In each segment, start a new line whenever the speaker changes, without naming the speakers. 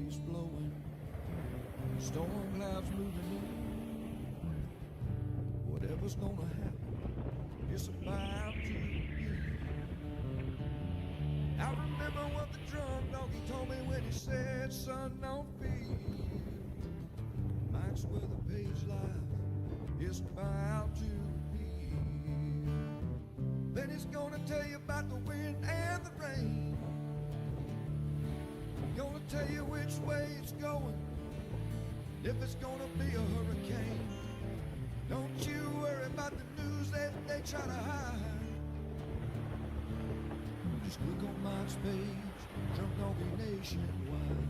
breeze blowing, storm clouds moving in. Whatever's gonna happen, it's about to begin. I remember what the drunk donkey told me when he said, son, don't fear. Mike's where the page life is about to begin. Then he's gonna tell you about the wind and the rain. Gonna tell you which way it's going, if it's gonna be a hurricane. Don't you worry about the news that they try to hide. Just click on Mike's page, Drunk Donkey Nationwide.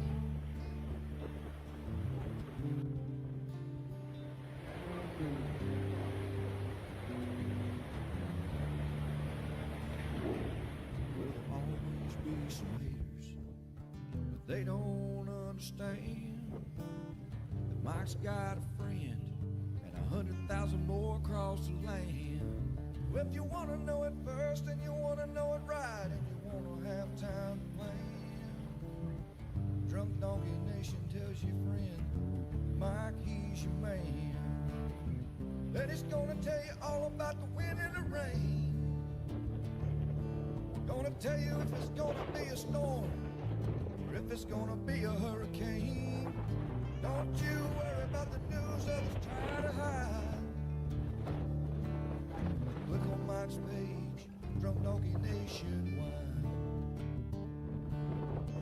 There'll always be some haters, but they don't understand that Mike's got a friend and 100,000 more across the land. Well, if you want to know it first and you want to know it right and you want to have time to plan, Drunk Donkey Nation tells your friend Mike, he's your man. Then he's gonna tell you all about the wind and the rain. Gonna tell you if it's gonna be a storm or if it's gonna be a hurricane. Don't you worry about the news others try to hide. Look on Mike's page, Drunk Donkey Nationwide.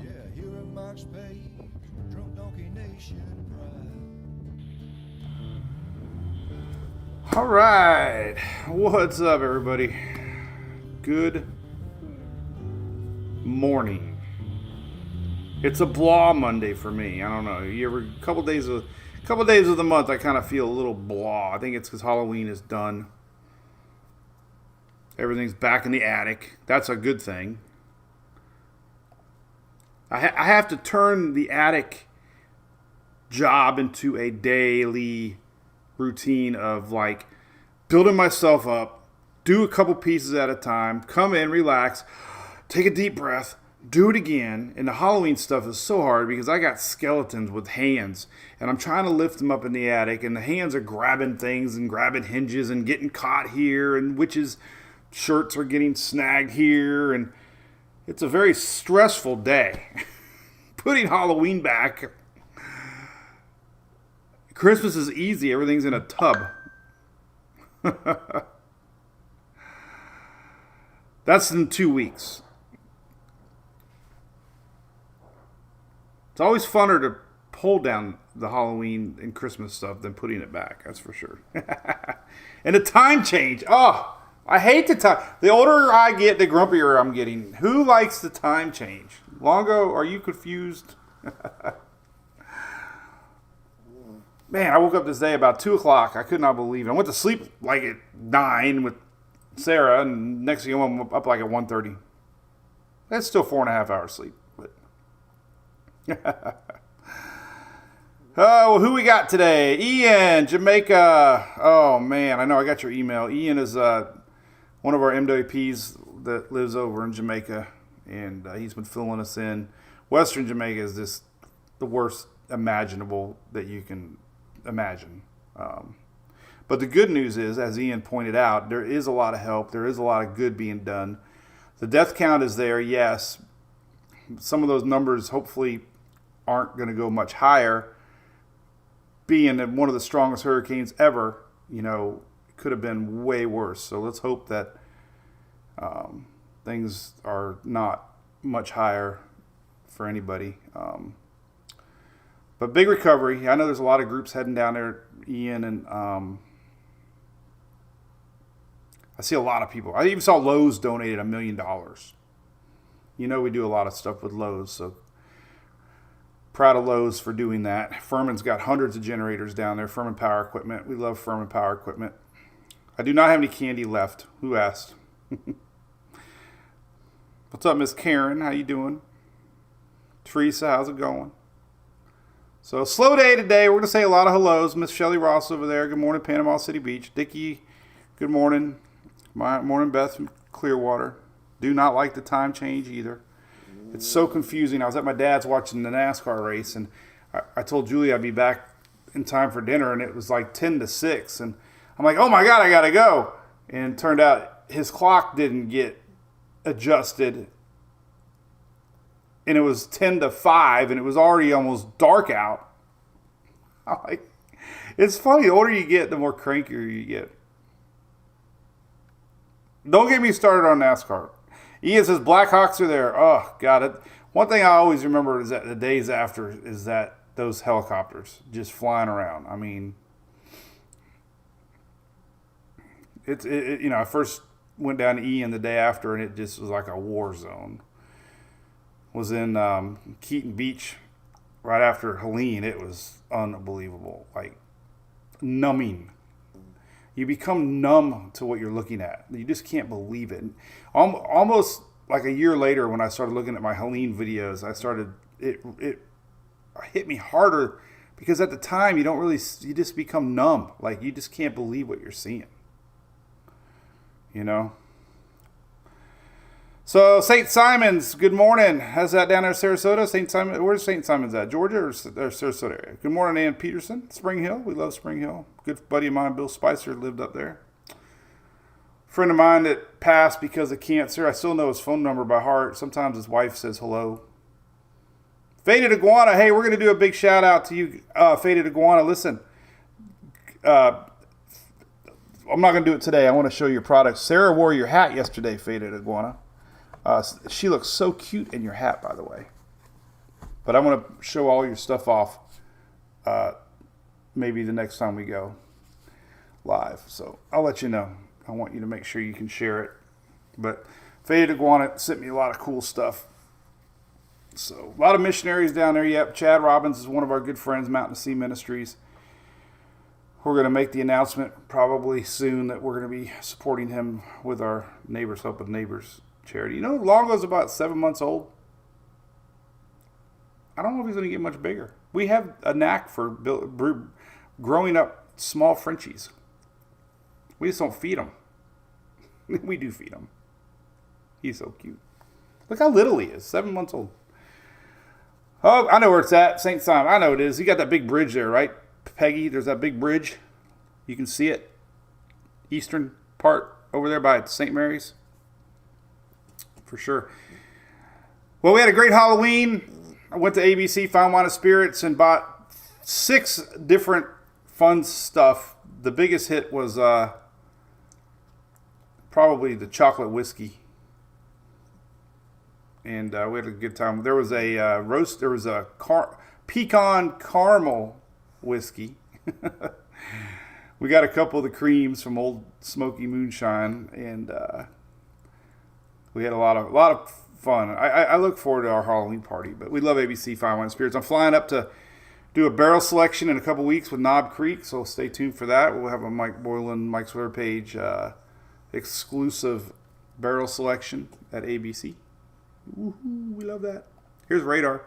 Yeah, here at Mike's page, Drunk Donkey Nation Pride.
All right, what's up, everybody? Good morning. It's a blah Monday for me. I don't know. A couple days of the month, I kind of feel a little blah. I think it's because Halloween is done. Everything's back in the attic. That's a good thing. I have to turn the attic job into a daily routine of like building myself up, do a couple pieces at a time, come in, relax, take a deep breath, do it again. And the Halloween stuff is so hard because I got skeletons with hands and I'm trying to lift them up in the attic and the hands are grabbing things and grabbing hinges and getting caught here, and witches' shirts are getting snagged here, and it's a very stressful day. Putting Halloween back. Christmas is easy. Everything's in a tub. That's in 2 weeks. It's always funner to pull down the Halloween and Christmas stuff than putting it back. That's for sure. And the time change. Oh, I hate the time. The older I get, the grumpier I'm getting. Who likes the time change? Longo, are you confused? Man, I woke up this day about 2 o'clock. I could not believe it. I went to sleep like at 9 with Sarah, and next thing I'm up like at 1:30. That's still 4.5 hours sleep. But oh, who we got today? Ian, Jamaica. Oh, man, I know I got your email. Ian is one of our MWPs that lives over in Jamaica, and he's been filling us in. Western Jamaica is just the worst imaginable that you can imagine. But the good news is, as Ian pointed out, there is a lot of help. There is a lot of good being done. The death count is there, yes. Some of those numbers hopefully aren't going to go much higher. Being that one of the strongest hurricanes ever, it could have been way worse. So let's hope that things are not much higher for anybody. But big recovery. I know there's a lot of groups heading down there, Ian, and I see a lot of people. I even saw Lowe's donated $1 million. We do a lot of stuff with Lowe's, so proud of Lowe's for doing that. Furman's got hundreds of generators down there. Furman Power Equipment. We love Furman Power Equipment. I do not have any candy left. Who asked? What's up, Miss Karen? How you doing? Teresa, how's it going? So, slow day today. We're going to say a lot of hellos. Miss Shelley Ross over there. Good morning, Panama City Beach. Dickie, good morning. Morning, Beth from Clearwater. Do not like the time change either. It's so confusing. I was at my dad's watching the NASCAR race, and I told Julie I'd be back in time for dinner, and it was like 10 to 6. And I'm like, oh my God, I got to go. And it turned out his clock didn't get adjusted. And it was 10 to 5, and it was already almost dark out. I'm like, it's funny. The older you get, the more crankier you get. Don't get me started on NASCAR. Ian says Blackhawks are there. Oh, got it. One thing I always remember is that the days after is that those helicopters just flying around. I mean, I first went down to Ian the day after, and it just was like a war zone. Was in Keaton Beach right after Helene. It was unbelievable, like numbing. You become numb to what you're looking at. You just can't believe it. Almost like a year later, when I started looking at my Helene videos, it hit me harder because at the time you just become numb. Like you just can't believe what you're seeing. You know. So St. Simon's, good morning. How's that down there in Sarasota? St. Simon, where's St. Simon's at? Georgia or Sarasota area? Good morning, Ann Peterson. Spring Hill, we love Spring Hill. Good buddy of mine, Bill Spicer, lived up there. Friend of mine that passed because of cancer. I still know his phone number by heart. Sometimes his wife says hello. Faded Iguana, hey, we're going to do a big shout out to you, Faded Iguana. Listen, I'm not going to do it today. I want to show you your products. Sarah wore your hat yesterday, Faded Iguana. She looks so cute in your hat, by the way. But I'm going to show all your stuff off maybe the next time we go live. So I'll let you know. I want you to make sure you can share it. But Faded Iguana sent me a lot of cool stuff. So a lot of missionaries down there. Yep, Chad Robbins is one of our good friends, Mountain to Sea Ministries. We're going to make the announcement probably soon that we're going to be supporting him with our Neighbors Helping Neighbors charity. You know, Longo's about 7 months old. I don't know if he's going to get much bigger. We have a knack for growing up small Frenchies. We just don't feed them. We do feed him. He's so cute. Look how little he is. 7 months old. Oh, I know where it's at. St. Simon. I know it is. You got that big bridge there, right, Peggy? There's that big bridge. You can see it. Eastern part over there by St. Mary's. For sure. Well, we had a great Halloween. I went to ABC Fine Wine and Spirits and bought 6 different fun stuff. The biggest hit was probably the chocolate whiskey. And we had a good time. There was a roast. There was a pecan caramel whiskey. We got a couple of the creams from Old Smoky Moonshine, and we had a lot of fun. I look forward to our Halloween party, but we love ABC Fine Wine and Spirits. I'm flying up to do a barrel selection in a couple weeks with Knob Creek, so stay tuned for that. We'll have a Mike Boylan, Mike's Twitter page exclusive barrel selection at ABC. Woohoo, we love that. Here's Radar.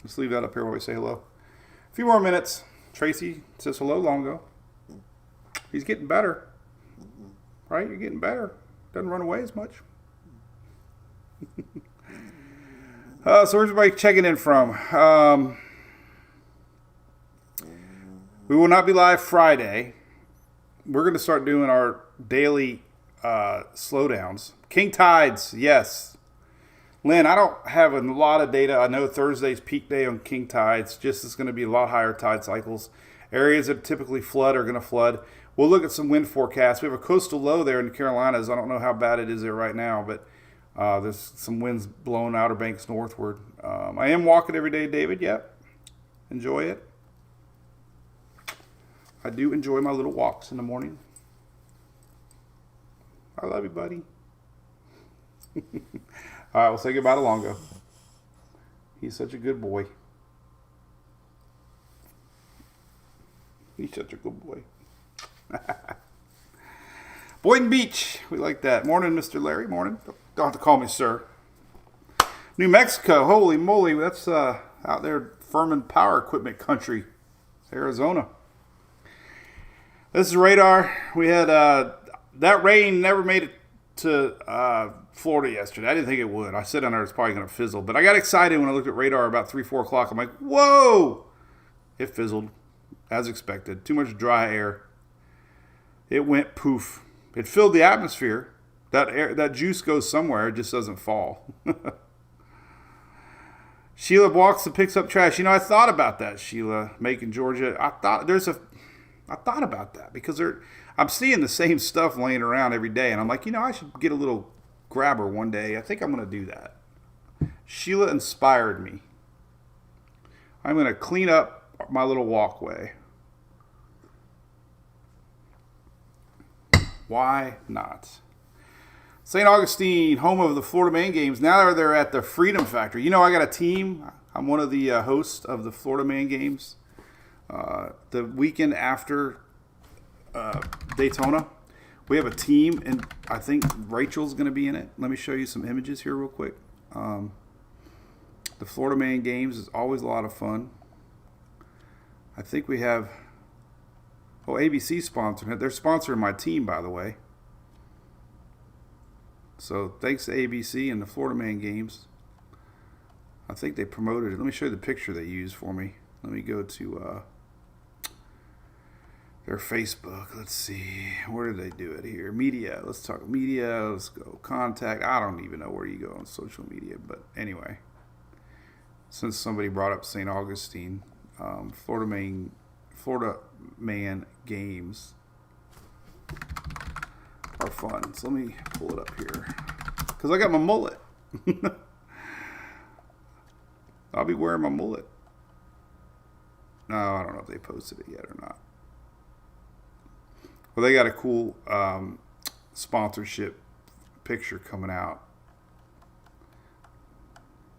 Let's leave that up here while we say hello. A few more minutes. Tracy says hello, Longo. He's getting better. Right? You're getting better. Doesn't run away as much. So where's everybody checking in from? We will not be live Friday. We're going to start doing our daily slowdowns. King tides, yes. Lynn, I don't have a lot of data. I know Thursday's peak day on king tides. Just is going to be a lot higher tide cycles. Areas that typically flood are going to flood. We'll look at some wind forecasts. We have a coastal low there in the Carolinas. I don't know how bad it is there right now, but there's some winds blowing Outer Banks northward. I am walking every day, David. Yep. Enjoy it. I do enjoy my little walks in the morning. I love you, buddy. All right, we'll say goodbye to Longo. He's such a good boy. He's such a good boy. Boynton Beach. We like that. Morning, Mr. Larry. Morning. Don't have to call me sir. New Mexico. Holy moly. That's out there, Furman Power Equipment country. Arizona. This is Radar. We had that rain never made it to Florida yesterday. I didn't think it would. I said on there it's probably going to fizzle. But I got excited when I looked at radar about 3, 4 o'clock. I'm like, whoa! It fizzled, as expected. Too much dry air. It went poof. It filled the atmosphere. That juice goes somewhere. It just doesn't fall. Sheila walks and picks up trash. I thought about that, Sheila, Macon, Georgia. I thought about that because I'm seeing the same stuff laying around every day, and I'm like, I should get a little grabber one day. I think I'm going to do that. Sheila inspired me. I'm going to clean up my little walkway. Why not? St. Augustine, home of the Florida Man Games. Now they're at the Freedom Factory. I got a team. I'm one of the hosts of the Florida Man Games. The weekend after Daytona, we have a team, and I think Rachel's going to be in it. Let me show you some images here real quick. The Florida Man Games is always a lot of fun. I think we have... ABC sponsoring it. They're sponsoring my team, by the way. So thanks to ABC and the Florida Man Games. I think they promoted it. Let me show you the picture they used for me. Let me go to their Facebook. Let's see. Where did they do it here? Media. Let's talk media. Let's go contact. I don't even know where you go on social media. But anyway, since somebody brought up St. Augustine, Florida Man Games are fun. So let me pull it up here because I got my mullet. I'll be wearing my mullet. No, I don't know if they posted it yet or not. Well, they got a cool sponsorship picture coming out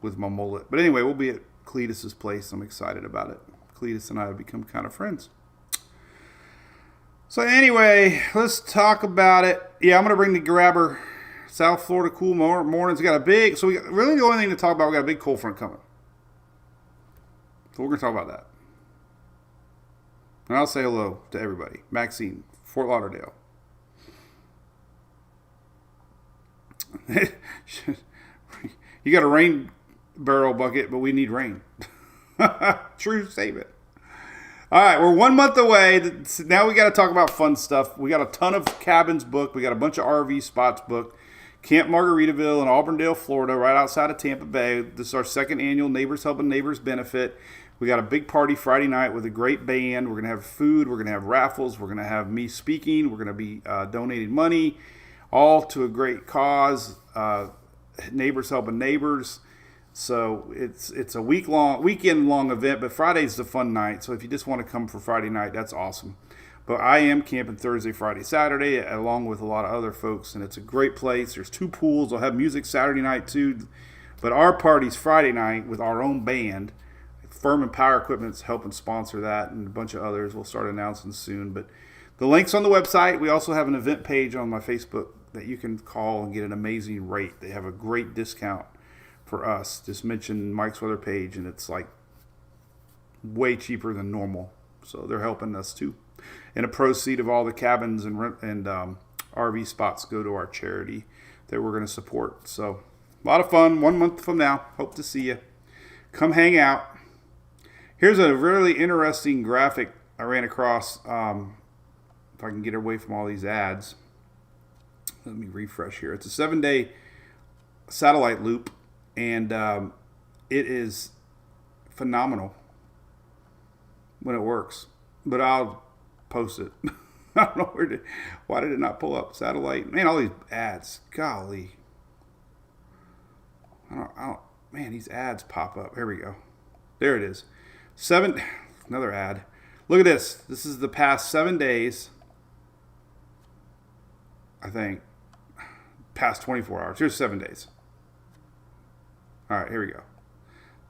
with my mullet. But anyway, we'll be at Cletus's place. I'm excited about it. Cletus and I have become kind of friends. So anyway, let's talk about it. Yeah, I'm going to bring the grabber. South Florida cool mornings. We got a big, so we got, really the only thing to talk about, we got a big cold front coming. So we're going to talk about that. And I'll say hello to everybody. Maxine, Fort Lauderdale. You got a rain barrel bucket, but we need rain. True statement. All right, we're 1 month away. Now we got to talk about fun stuff. We got a ton of cabins booked. We got a bunch of RV spots booked. Camp Margaritaville in Auburndale, Florida, right outside of Tampa Bay. This is our second annual Neighbors Helping Neighbors benefit. We got a big party Friday night with a great band. We're going to have food. We're going to have raffles. We're going to have me speaking. We're going to be donating money, all to a great cause, Neighbors Helping Neighbors. So it's a weekend long event, but Friday's the fun night. So if you just want to come for Friday night, that's awesome. But I am camping Thursday, Friday, Saturday, along with a lot of other folks, and it's a great place. There's 2 pools. I'll have music Saturday night too, but our party's Friday night with our own band. Firm and Power Equipment's helping sponsor that, and a bunch of others we'll start announcing soon. But the link's on the website. We also have an event page on my Facebook that you can call and get an amazing rate. They have a great discount for us. Just mention Mike's Weather page, and it's like way cheaper than normal. So they're helping us too. And a proceed of all the cabins and RV spots go to our charity that we're going to support. So a lot of fun. 1 month from now. Hope to see you. Come hang out. Here's a really interesting graphic I ran across. If I can get away from all these ads. Let me refresh here. It's a 7-day satellite loop. And it is phenomenal when it works. But I'll post it. I don't know why did it not pull up? Satellite. Man, all these ads. Golly. Man, these ads pop up. Here we go. There it is. Another ad. Look at this. This is the past 7 days. I think. Past 24 hours. Here's 7 days. All right, here we go.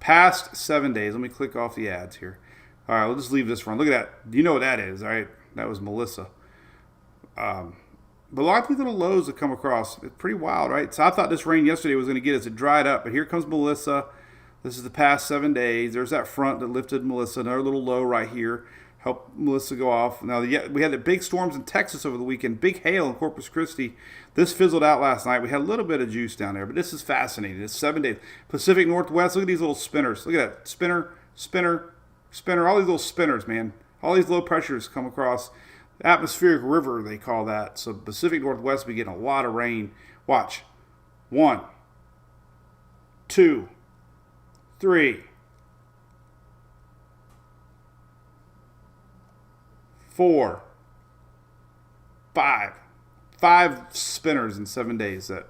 Past 7 days. Let me click off the ads here. All right, we'll just leave this run. Look at that. You know what that is, all right? That was Melissa. But a lot of these little lows that come across. It's pretty wild, right? So I thought this rain yesterday was going to get us. It dried up, but here comes Melissa. This is the past 7 days. There's that front that lifted Melissa. Another little low right here. Help Melissa go off. Now, we had the big storms in Texas over the weekend. Big hail in Corpus Christi. This fizzled out last night. We had a little bit of juice down there, but this is fascinating. It's 7 days. Pacific Northwest, look at these little spinners. Look at that. Spinner, spinner, spinner. All these little spinners, man. All these low pressures come across. Atmospheric river, they call that. So Pacific Northwest, we get a lot of rain. Watch. 1, 2, 3, 4, 5. 5 spinners in 7 days. So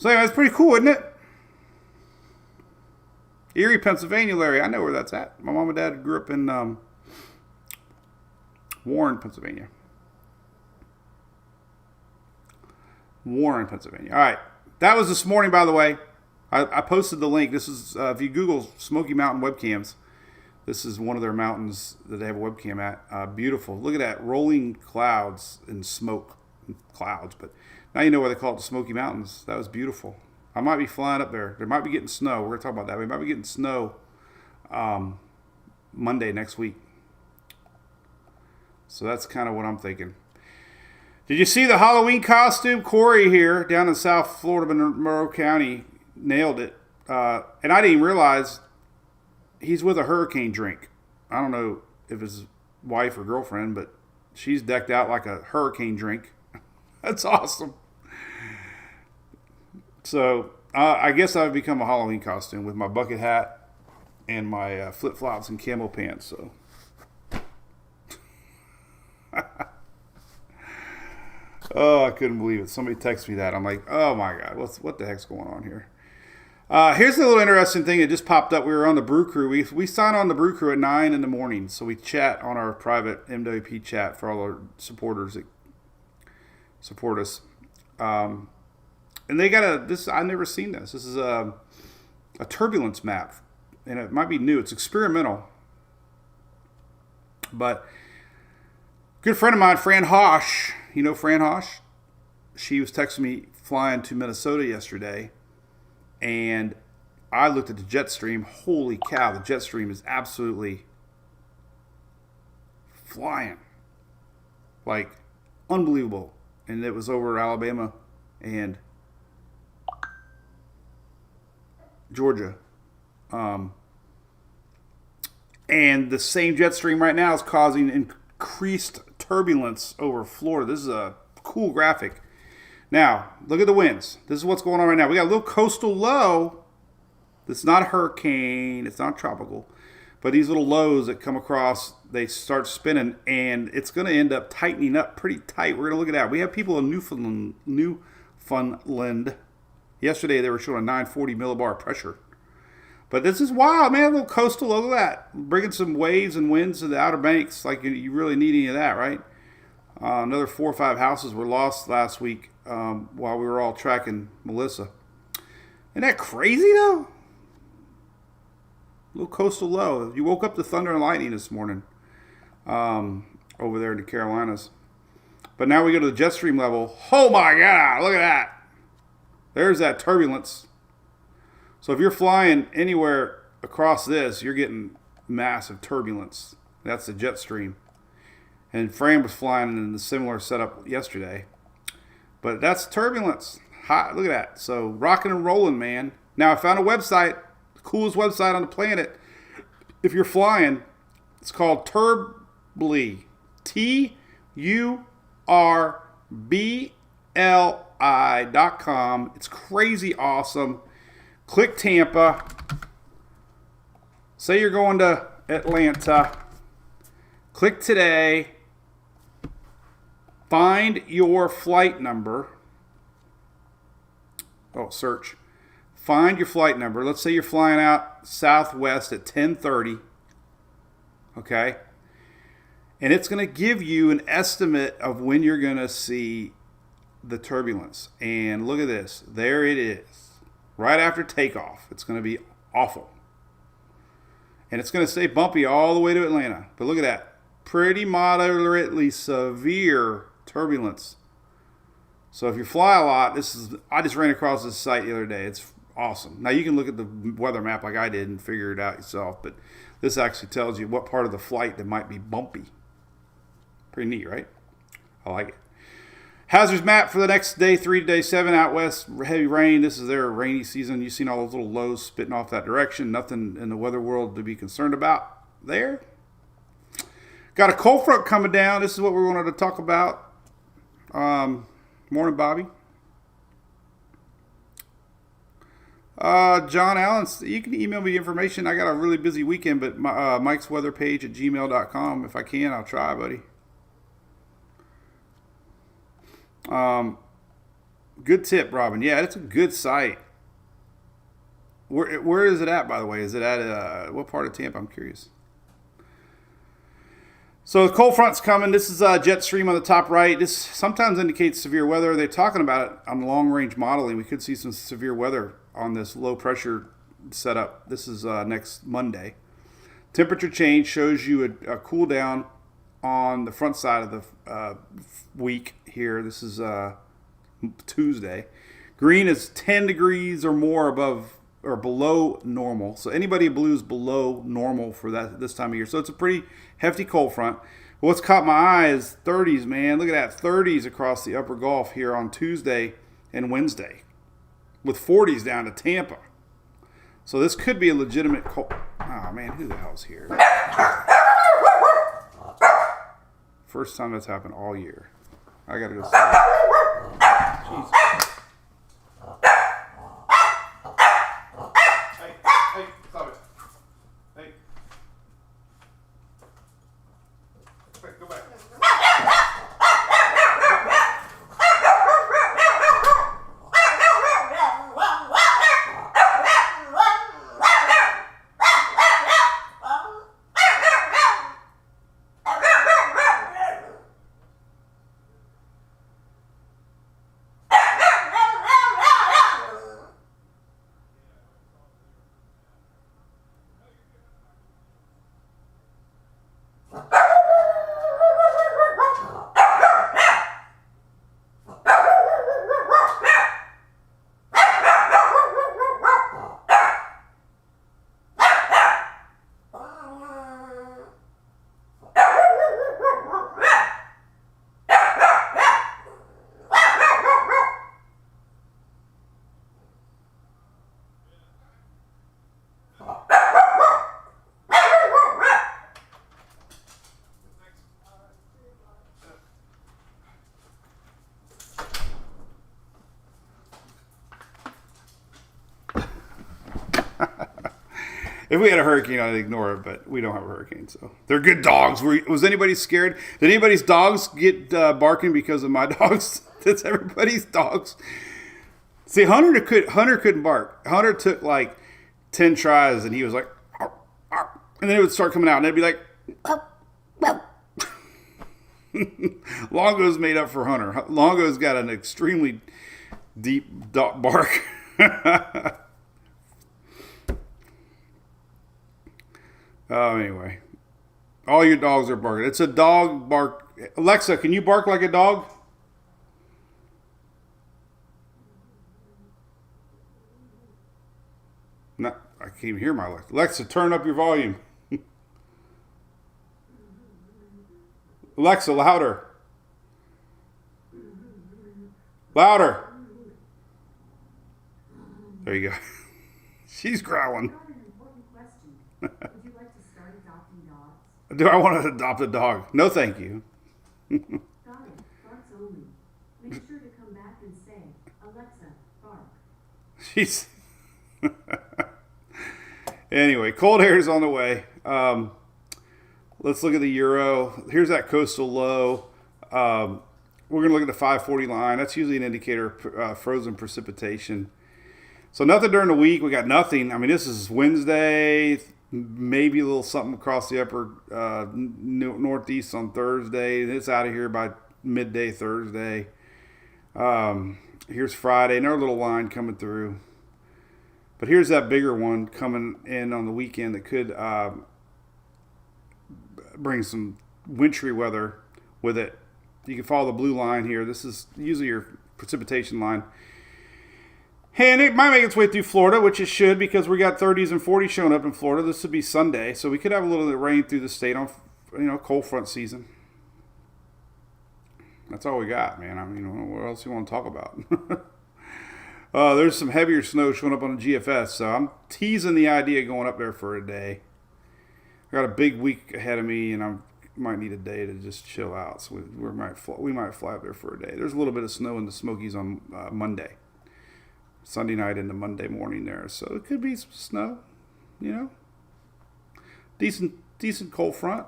anyway, it's pretty cool, isn't it? Erie, Pennsylvania, Larry. I know where that's at. My mom and dad grew up in Warren, Pennsylvania. Warren, Pennsylvania. All right. That was this morning, by the way. I posted the link. This is, if you Google Smoky Mountain webcams, this is one of their mountains that they have a webcam at. Beautiful. Look at that. Rolling clouds and smoke. Clouds. But now you know why they call it the Smoky Mountains. That was beautiful. I might be flying up there. There might be getting snow. We're going to talk about that. We might be getting snow Monday next week. So that's kind of what I'm thinking. Did you see the Halloween costume? Corey here down in South Florida, Monroe County, nailed it. And I didn't even realize he's with a hurricane drink. I don't know if it's his wife or girlfriend, but she's decked out like a hurricane drink. That's awesome. So I guess I've become a Halloween costume with my bucket hat and my flip-flops and camo pants. So. Oh, I couldn't believe it. Somebody texted me that. I'm like, oh my God, what the heck's going on here? Here's a little interesting thing that just popped up. We were on the Brew Crew. We sign on the Brew Crew at 9 in the morning. So we chat on our private MWP chat for all our supporters that support us. And they got this, I've never seen this. This is a turbulence map. And it might be new. It's experimental. But good friend of mine, Fran Hosh. You know Fran Hosh? She was texting me flying to Minnesota yesterday. And I looked at the jet stream. Holy cow, the jet stream is absolutely flying. Like, unbelievable. And it was over Alabama and Georgia. And the same jet stream right now is causing increased turbulence over Florida. This is a cool graphic. Now, look at the winds. This is what's going on right now. We got a little coastal low. It's not a hurricane. It's not tropical. But these little lows that come across, they start spinning, and it's going to end up tightening up pretty tight. We're going to look at that. We have people in Newfoundland. Yesterday, they were showing a 940 millibar pressure. But this is wild, man. A little coastal, look at that. Bringing some waves and winds to the Outer Banks. Like you really need any of that, right? Another 4 or 5 houses were lost last week while we were all tracking Melissa. Isn't that crazy, though? A little coastal low. You woke up to thunder and lightning this morning over there in the Carolinas. But now we go to the jet stream level. Oh, my God. Look at that. There's that turbulence. So if you're flying anywhere across this, you're getting massive turbulence. That's the jet stream. And Fran was flying in a similar setup yesterday. But that's turbulence. Hot, look at that. So rocking and rolling, man. Now I found a website, the coolest website on the planet. If you're flying, it's called Turbli. TURBLI.com. It's crazy awesome. Click Tampa. Say you're going to Atlanta. Click today. Find your flight number. Oh, search. Find your flight number. Let's say you're flying out Southwest at 10:30. Okay? And it's going to give you an estimate of when you're going to see the turbulence. And look at this. There it is. Right after takeoff. It's going to be awful. And it's going to stay bumpy all the way to Atlanta. But look at that. Pretty moderately severe turbulence. So if you fly a lot, I just ran across this site the other day. It's awesome. Now you can look at the weather map like I did and figure it out yourself, but this actually tells you what part of the flight that might be bumpy. Pretty neat, right? I like it. Hazards map for the next day 3 to day 7 out west. Heavy rain. This is their rainy season. You've seen all those little lows spitting off that direction. Nothing in the weather world to be concerned about there. Got a cold front coming down. This is what we wanted to talk about. Morning, Bobby. John Allen, you can email me the information. I got a really busy weekend, but Mike's weather page at gmail.com. If I can, I'll try, buddy. Good tip, Robin. Yeah, it's a good site. Where is it at, by the way? Is it at what part of Tampa? I'm curious. So the cold front's coming. This is jet stream on the top right. This sometimes indicates severe weather. They're talking about it on long-range modeling. We could see some severe weather on this low-pressure setup. This is next Monday. Temperature change shows you a cool down on the front side of the week here. This is Tuesday. Green is 10 degrees or more above or below normal. So anybody blue is below normal for this time of year. So it's a pretty hefty cold front. What's caught my eye is 30s, man. Look at that, 30s across the upper Gulf here on Tuesday and Wednesday, with 40s down to Tampa. So this could be a legitimate cold. Oh man, who the hell's here? First time that's happened all year. I gotta go see. Jeez. Hey, stop it. Hey. Wait, go back. If we had a hurricane, I'd ignore it, but we don't have a hurricane, so they're good dogs. Was anybody scared? Did anybody's dogs get barking because of my dogs? That's everybody's dogs. See, Hunter couldn't bark. Hunter took like 10 tries, and he was like, arr, arr, and then it would start coming out, and it'd be like, arr, arr. Longo's made up for Hunter. Longo's got an extremely deep bark. Anyway, all your dogs are barking. It's a dog bark. Alexa, can you bark like a dog? No, I can't even hear my Alexa. Alexa, turn up your volume. Alexa, louder. Louder. There you go. She's growling. Do I want to adopt a dog? No, thank you.
Got it. Barks only. Make sure to come back and say, Alexa, bark.
She's... Anyway, cold air is on the way. Let's look at the euro. Here's that coastal low. We're going to look at the 540 line. That's usually an indicator of frozen precipitation. So nothing during the week. We got nothing. I mean, this is Wednesday. Maybe a little something across the upper northeast on Thursday. It's out of here by midday Thursday. Here's Friday. Another little line coming through. But here's that bigger one coming in on the weekend that could bring some wintry weather with it. You can follow the blue line here. This is usually your precipitation line. And it might make its way through Florida, which it should, because we got 30s and 40s showing up in Florida. This would be Sunday, so we could have a little bit of rain through the state on, cold front season. That's all we got, man. I mean, what else you want to talk about? There's some heavier snow showing up on the GFS, so I'm teasing the idea of going up there for a day. I got a big week ahead of me, and I might need a day to just chill out. So we might fly up there for a day. There's a little bit of snow in the Smokies on Monday, Sunday night into Monday morning there, so it could be some snow. Decent cold front.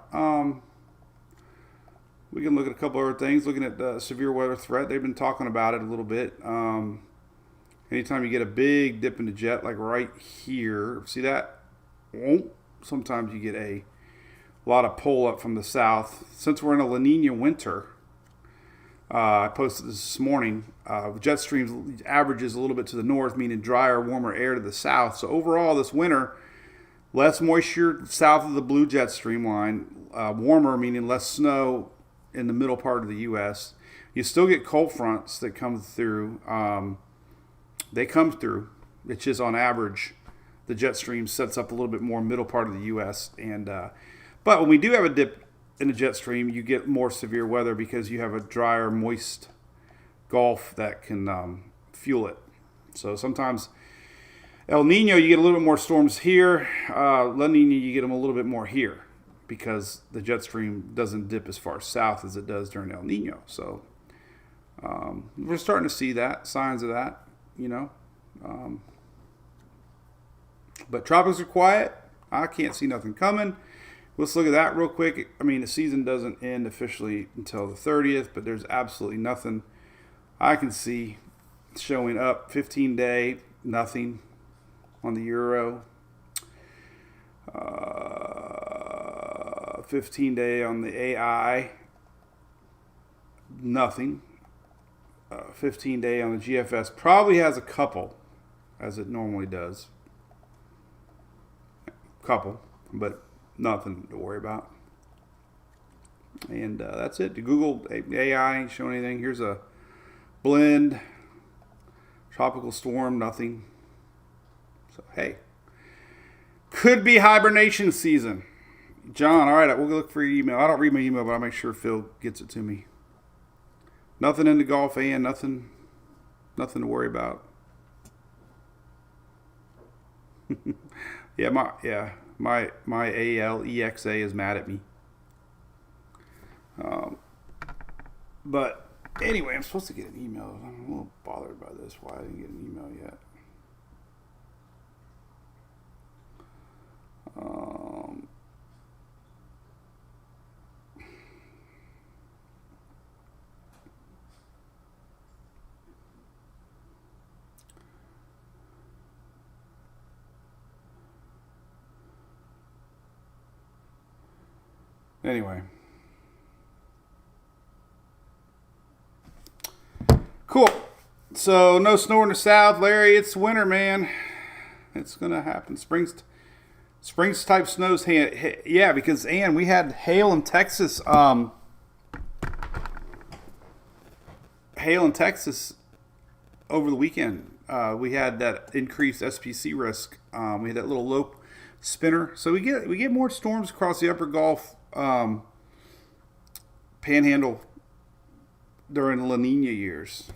We can look at a couple other things. Looking at the severe weather threat, they've been talking about it a little bit. Anytime you get a big dip in the jet, like right here, see that? Sometimes you get a lot of pull up from the south. Since we're in a La Nina winter, I posted this morning, jet streams averages a little bit to the north, meaning drier, warmer air to the south. So overall this winter, less moisture south of the blue jet stream line, warmer, meaning less snow in the middle part of the U.S. You still get cold fronts that come through. They come through. It's just on average, the jet stream sets up a little bit more middle part of the U.S. But when we do have a dip in the jet stream, you get more severe weather because you have a drier, moist Gulf that can fuel it. So sometimes El Nino, you get a little bit more storms here. La Nina, you get them a little bit more here because the jet stream doesn't dip as far south as it does during El Nino. So we're starting to see that, signs of that. But tropics are quiet. I can't see nothing coming. Let's look at that real quick. I mean, the season doesn't end officially until the 30th, but there's absolutely nothing I can see showing up. 15-day, nothing on the Euro. 15-day on the AI, nothing. 15-day on the GFS probably has a couple, as it normally does. Couple, but nothing to worry about. And that's it. The Google AI ain't showing anything. Here's a blend, tropical storm, nothing. So, hey, could be hibernation season. John, all right, we'll look for your email. I don't read my email, but I'll make sure Phil gets it to me. Nothing in the Gulf, and nothing to worry about. My ALEXA is mad at me. But anyway, I'm supposed to get an email. I'm a little bothered by this. Why I didn't get an email yet? Anyway. Cool. So, no snow in the south, Larry. It's winter, man. It's going to happen. Spring's type snows. Yeah, because, Ann, we had hail in Texas. Hail in Texas over the weekend. We had that increased SPC risk. We had that little low spinner. So we get more storms across the upper Gulf Panhandle during the La Nina years.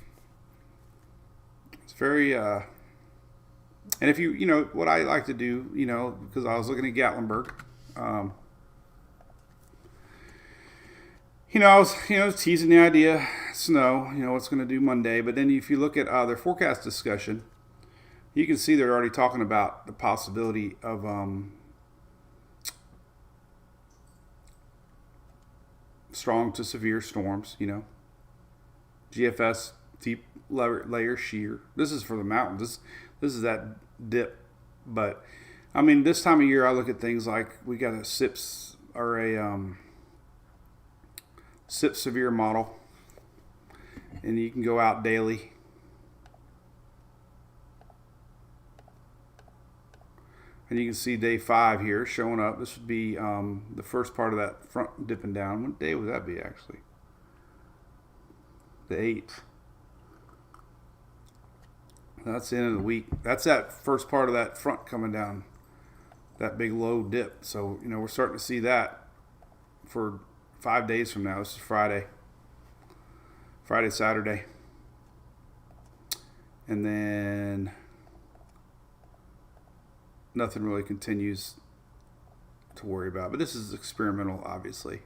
It's very and if you what I like to do, because I was looking at Gatlinburg, I was teasing the idea snow, what's going to do Monday, but then if you look at their forecast discussion, you can see they're already talking about the possibility of strong to severe storms, GFS, deep layer shear. This is for the mountains. This is that dip. But, I mean, this time of year, I look at things like we got a SIPS or a SIPS severe model. And you can go out daily. And you can see day 5 here showing up. This would be the first part of that front dipping down. What day would that be, actually? The 8th. That's the end of the week. That's that first part of that front coming down, that big low dip. So, we're starting to see that for 5 days from now. This is Friday, Saturday. And then nothing really continues to worry about. But this is experimental, obviously.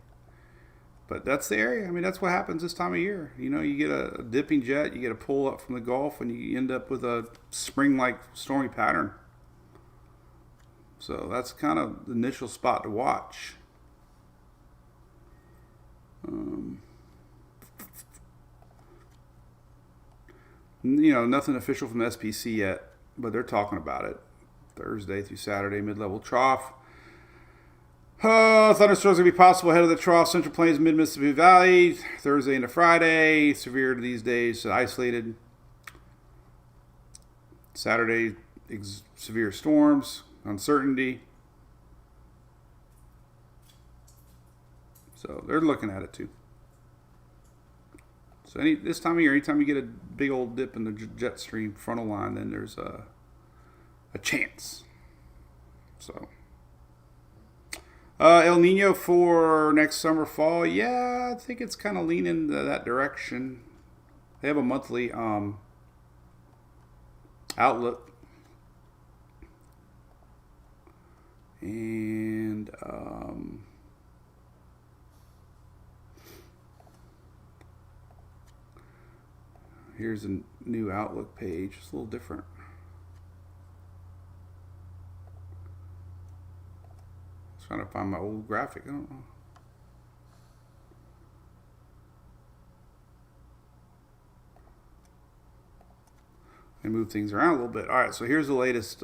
But that's the area. I mean, that's what happens this time of year. You get a dipping jet, you get a pull up from the Gulf, and you end up with a spring-like stormy pattern. So that's kind of the initial spot to watch. Nothing official from the SPC yet, but they're talking about it. Thursday through Saturday, mid-level trough. Thunderstorms going to be possible ahead of the trough, Central Plains, mid-Mississippi Valley, Thursday into Friday. Severe these days, isolated. Saturday, severe storms, uncertainty. So they're looking at it too. So this time of year, anytime you get a big old dip in the jet stream frontal line, then there's a chance. So El Nino for next summer, fall. Yeah, I think it's kind of leaning that direction. They have a monthly outlook. And here's a new outlook page. It's a little different. Trying to find my old graphic. I don't know. I move things around a little bit. All right, so here's the latest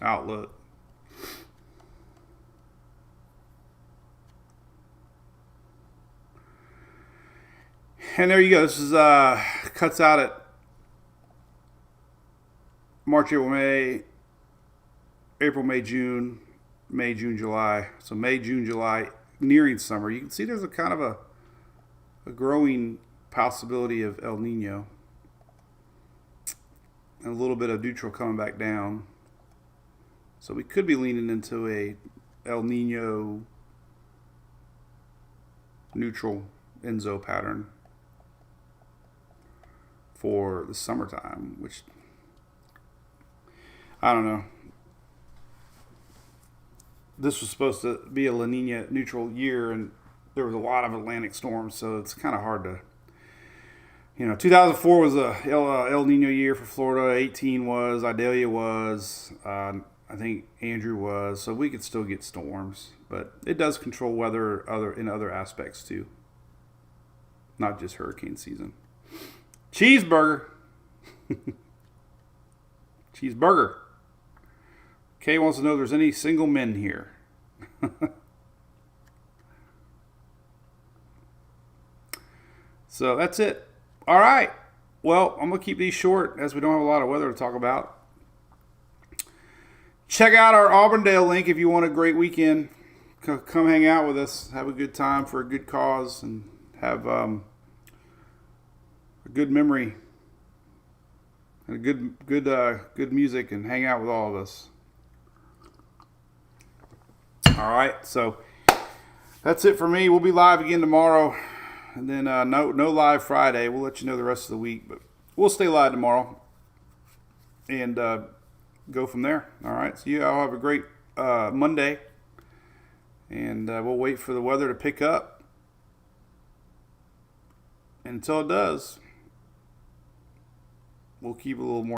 outlook. And there you go. This is cuts out at March, April, May, June. May, June, July. So May, June, July, nearing summer. You can see there's a kind of a growing possibility of El Nino. And a little bit of neutral coming back down. So we could be leaning into a El Nino neutral Enzo pattern for the summertime, which I don't know. This was supposed to be a La Nina neutral year, and there was a lot of Atlantic storms, so it's kind of hard to, 2004 was a El Nino year for Florida. 18 was, Idalia was, I think Andrew was, so we could still get storms, but it does control weather in other aspects too, not just hurricane season. Cheeseburger. Cheeseburger. Kay wants to know if there's any single men here. So that's it. All right. Well, I'm going to keep these short as we don't have a lot of weather to talk about. Check out our Auburndale link if you want a great weekend. Come hang out with us. Have a good time for a good cause and have a good memory and good music and hang out with all of us. All right, so that's it for me. We'll be live again tomorrow, and then no live Friday. We'll let you know the rest of the week, but we'll stay live tomorrow and go from there. All right, so you all have a great Monday, and we'll wait for the weather to pick up. And until it does, we'll keep a little more